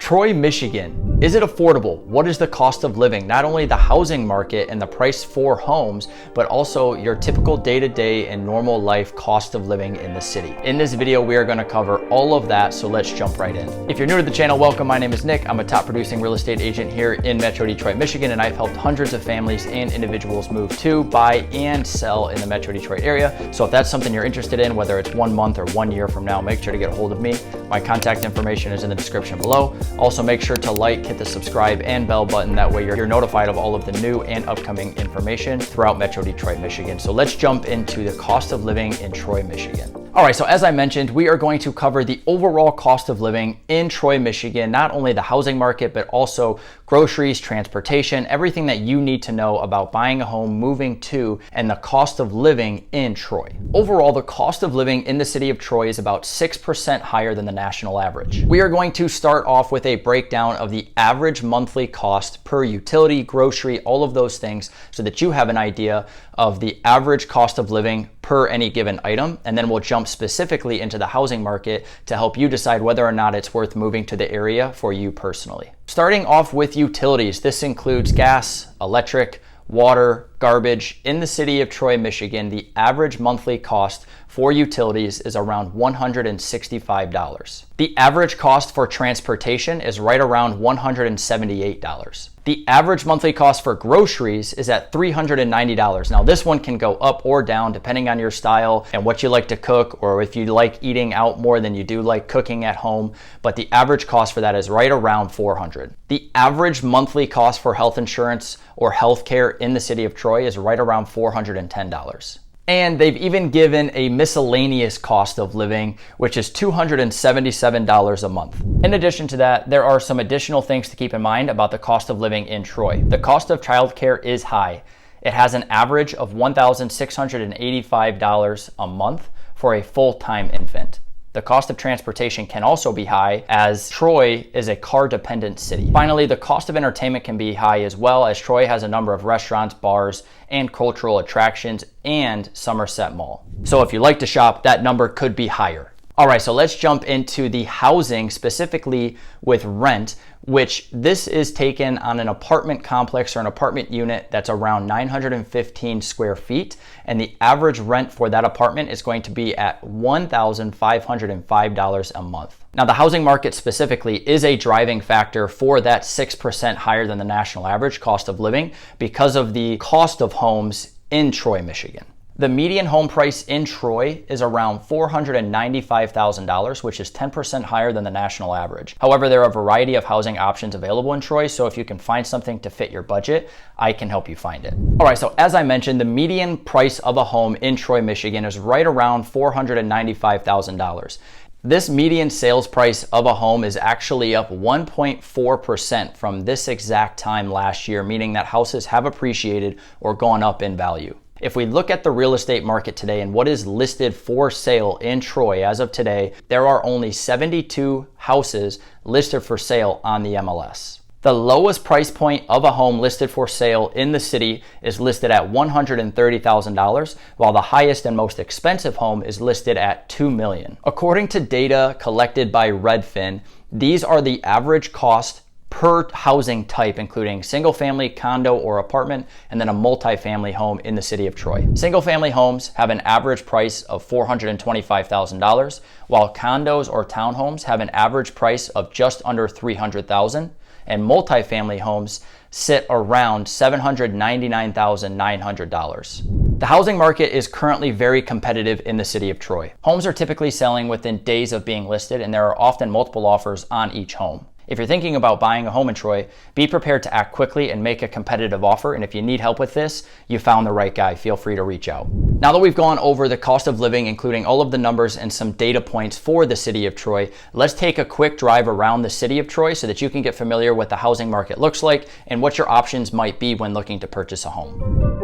Troy, Michigan. Is it affordable? What is the cost of living? Not only the housing market and the price for homes, but also your typical day-to-day and normal life cost of living in the city. In this video, we are going to cover all of that, so let's jump right in. If you're new to the channel, welcome. My name is Nick. I'm a top producing real estate agent here in Metro Detroit, Michigan, and I've helped hundreds of families and individuals move to, buy, and sell in the Metro Detroit area. So if that's something you're interested in, whether it's 1 month or 1 year from now, make sure to get a hold of me. My contact information is in the description below. Also, make sure to like, hit the subscribe and bell button. That way you're notified of all of the new and upcoming information throughout Metro Detroit, Michigan. So let's jump into the cost of living in Troy, Michigan. All right, so as I mentioned, we are going to cover the overall cost of living in Troy, Michigan, not only the housing market, but also groceries, transportation, everything that you need to know about buying a home, moving to, and the cost of living in Troy. Overall, the cost of living in the city of Troy is about 6% higher than the national average. We are going to start off with a breakdown of the average monthly cost per utility, grocery, all of those things, so that you have an idea of the average cost of living per any given item, and then we'll jump specifically into the housing market to help you decide whether or not it's worth moving to the area for you personally. Starting off with utilities, this includes gas, electric, water, garbage. In the city of Troy, Michigan, the average monthly cost for utilities is around $165. The average cost for transportation is right around $178. The average monthly cost for groceries is at $390. Now, this one can go up or down depending on your style and what you like to cook, or if you like eating out more than you do like cooking at home, but the average cost for that is right around $400. The average monthly cost for health insurance or healthcare in the city of Troy is right around $410. And they've even given a miscellaneous cost of living, which is $277 a month. In addition to that, there are some additional things to keep in mind about the cost of living in Troy. The cost of childcare is high. It has an average of $1,685 a month for a full-time infant. The cost of transportation can also be high, as Troy is a car-dependent city. Finally, the cost of entertainment can be high as well, as Troy has a number of restaurants, bars, and cultural attractions, and Somerset Mall. So if you like to shop, that number could be higher. All right, so let's jump into the housing, specifically with rent, which this is taken on an apartment complex or an apartment unit that's around 915 square feet. And the average rent for that apartment is going to be at $1,505 a month. Now, the housing market specifically is a driving factor for that 6% higher than the national average cost of living because of the cost of homes in Troy, Michigan. The median home price in Troy is around $495,000, which is 10% higher than the national average. However, there are a variety of housing options available in Troy, so if you can find something to fit your budget, I can help you find it. All right, so as I mentioned, the median price of a home in Troy, Michigan is right around $495,000. This median sales price of a home is actually up 1.4% from this exact time last year, meaning that houses have appreciated or gone up in value. If we look at the real estate market today and what is listed for sale in Troy as of today, there are only 72 houses listed for sale on the MLS. The lowest price point of a home listed for sale in the city is listed at $130,000, while the highest and most expensive home is listed at $2 million. According to data collected by Redfin, these are the average cost per housing type, including single family, condo, or apartment, and then a multifamily home in the city of Troy. Single family homes have an average price of $425,000, while condos or townhomes have an average price of just under $300,000, and multifamily homes sit around $799,900. The housing market is currently very competitive in the city of Troy. Homes are typically selling within days of being listed, and there are often multiple offers on each home. If you're thinking about buying a home in Troy, be prepared to act quickly and make a competitive offer. And if you need help with this, you found the right guy. Feel free to reach out. Now that we've gone over the cost of living, including all of the numbers and some data points for the city of Troy, let's take a quick drive around the city of Troy so that you can get familiar with what the housing market looks like and what your options might be when looking to purchase a home.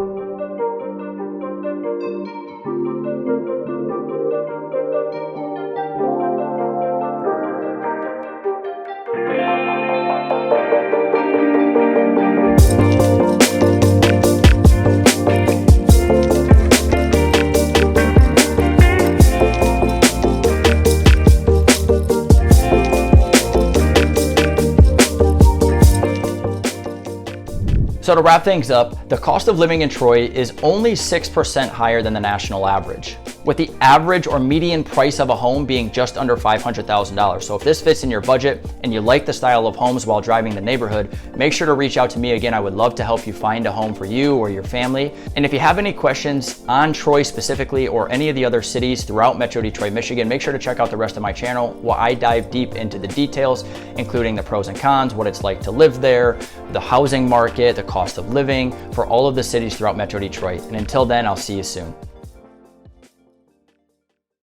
So to wrap things up, the cost of living in Troy is only 6% higher than the national average, with the average or median price of a home being just under $500,000. So if this fits in your budget and you like the style of homes while driving the neighborhood, make sure to reach out to me. Again, I would love to help you find a home for you or your family. And if you have any questions on Troy specifically or any of the other cities throughout Metro Detroit, Michigan, make sure to check out the rest of my channel where I dive deep into the details, including the pros and cons, what it's like to live there, the housing market, the cost of living for all of the cities throughout Metro Detroit. And until then, I'll see you soon.